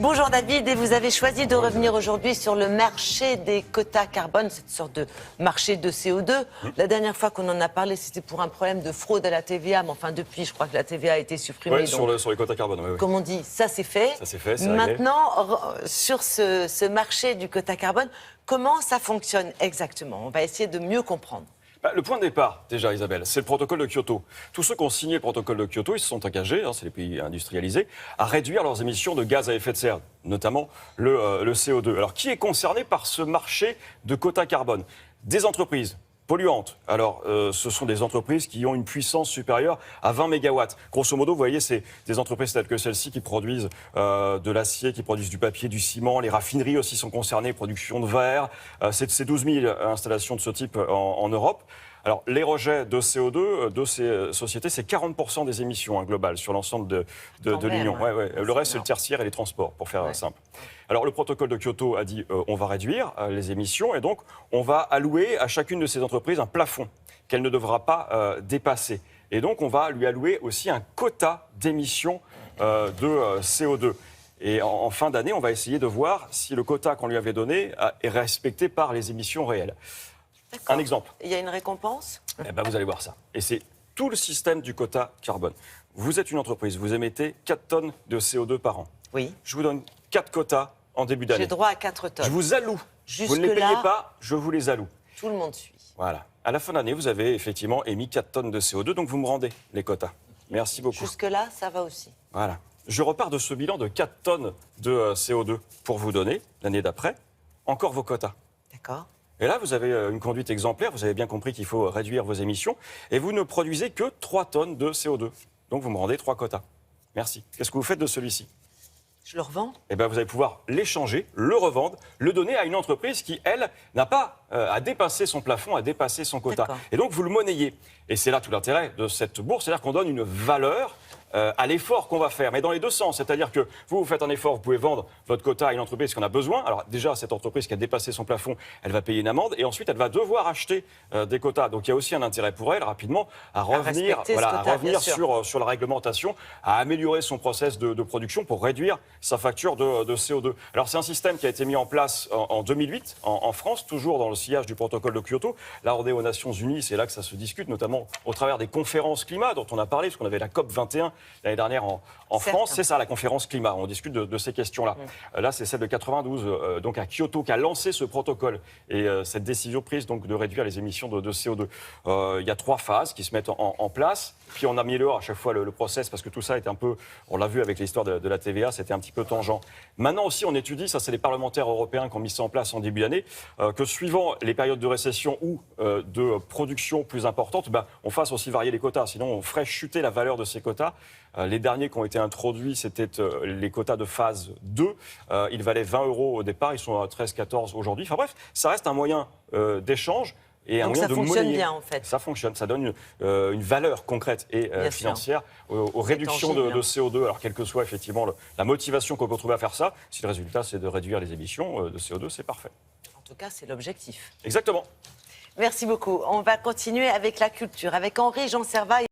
Bonjour David, et vous avez choisi de revenir aujourd'hui sur le marché des quotas carbone, cette sorte de marché de CO2. La dernière fois qu'on en a parlé, c'était pour un problème de fraude à la TVA, mais enfin depuis, je crois que la TVA a été supprimée. Oui, sur les quotas carbone. Oui. Comme on dit, ça c'est fait. Ça c'est fait, c'est réglé. Maintenant, sur ce marché du quota carbone, comment ça fonctionne exactement? On va essayer de mieux comprendre. Le point de départ, déjà, Isabelle, c'est le protocole de Kyoto. Tous ceux qui ont signé le protocole de Kyoto, ils se sont engagés, c'est les pays industrialisés, à réduire leurs émissions de gaz à effet de serre, notamment le CO2. Alors, qui est concerné par ce marché de quotas carbone? Des entreprises polluantes. Alors, ce sont des entreprises qui ont une puissance supérieure à 20 mégawatts. Grosso modo, vous voyez, c'est des entreprises telles que celles-ci qui produisent de l'acier, qui produisent du papier, du ciment. Les raffineries aussi sont concernées, production de verre. C'est 12 000 installations de ce type en Europe. Alors, les rejets de CO2 de ces sociétés, c'est 40% des émissions globales sur l'ensemble de l'Union. Ouais. Le reste, c'est le tertiaire et les transports, pour faire simple. Alors, le protocole de Kyoto a dit on va réduire les émissions et donc on va allouer à chacune de ces entreprises un plafond qu'elle ne devra pas dépasser. Et donc, on va lui allouer aussi un quota d'émissions de CO2. Et en fin d'année, on va essayer de voir si le quota qu'on lui avait donné est respecté par les émissions réelles. Un exemple. Il y a une récompense? Vous allez voir ça. Et c'est tout le système du quota carbone. Vous êtes une entreprise, vous émettez 4 tonnes de CO2 par an. Oui. Je vous donne 4 quotas en début d'année. J'ai droit à 4 tonnes. Je vous alloue. Vous ne les payez pas, je vous les alloue. Tout le monde suit. Voilà. À la fin d'année, vous avez effectivement émis 4 tonnes de CO2, donc vous me rendez les quotas. Merci beaucoup. Jusque-là, ça va aussi. Voilà. Je repars de ce bilan de 4 tonnes de CO2 pour vous donner, l'année d'après, encore vos quotas. D'accord. Et là, vous avez une conduite exemplaire, vous avez bien compris qu'il faut réduire vos émissions, et vous ne produisez que 3 tonnes de CO2. Donc vous me rendez 3 quotas. Merci. Qu'est-ce que vous faites de celui-ci? Je le revends? Vous allez pouvoir l'échanger, le revendre, le donner à une entreprise qui, elle, n'a pas à dépasser son plafond, à dépasser son quota. Et donc vous le monnayez. Et c'est là tout l'intérêt de cette bourse, c'est-à-dire qu'on donne une valeur à l'effort qu'on va faire, mais dans les deux sens. C'est-à-dire que vous faites un effort, vous pouvez vendre votre quota à une entreprise qui en a besoin. Alors déjà, cette entreprise qui a dépassé son plafond, elle va payer une amende et ensuite elle va devoir acheter des quotas. Donc il y a aussi un intérêt pour elle, rapidement, à revenir sur la réglementation, à améliorer son process de production pour réduire sa facture de CO2. Alors c'est un système qui a été mis en place en 2008 en France, toujours dans le sillage du protocole de Kyoto. Là, on est aux Nations Unies, c'est là que ça se discute, notamment au travers des conférences climat dont on a parlé, parce qu'on avait la COP 21 l'année dernière en France. C'est ça, la conférence climat. On discute de ces questions-là. Là, c'est celle de 92, donc à Kyoto, qui a lancé ce protocole et cette décision prise donc, de réduire les émissions de CO2. Il y a 3 phases qui se mettent en place. Puis on améliore à chaque fois le process, parce que tout ça est un peu, on l'a vu avec l'histoire de la TVA, c'était un petit peu tangent. Maintenant aussi, on étudie, ça c'est les parlementaires européens qui ont mis ça en place en début d'année, que suivant les périodes de récession ou de production plus importante, on fasse aussi varier les quotas. Sinon, on ferait chuter la valeur de ces quotas. Les derniers qui ont été introduits, c'était les quotas de phase 2. Ils valaient 20 € au départ, ils sont à 13-14 aujourd'hui. Enfin bref, ça reste un moyen d'échange. Donc ça fonctionne bien en fait. Ça fonctionne, ça donne une valeur concrète et financière aux réductions de CO2. Alors quelle que soit effectivement la motivation qu'on peut trouver à faire ça, si le résultat c'est de réduire les émissions de CO2, c'est parfait. En tout cas, c'est l'objectif. Exactement. Merci beaucoup. On va continuer avec la culture, avec Henri Jean Servat.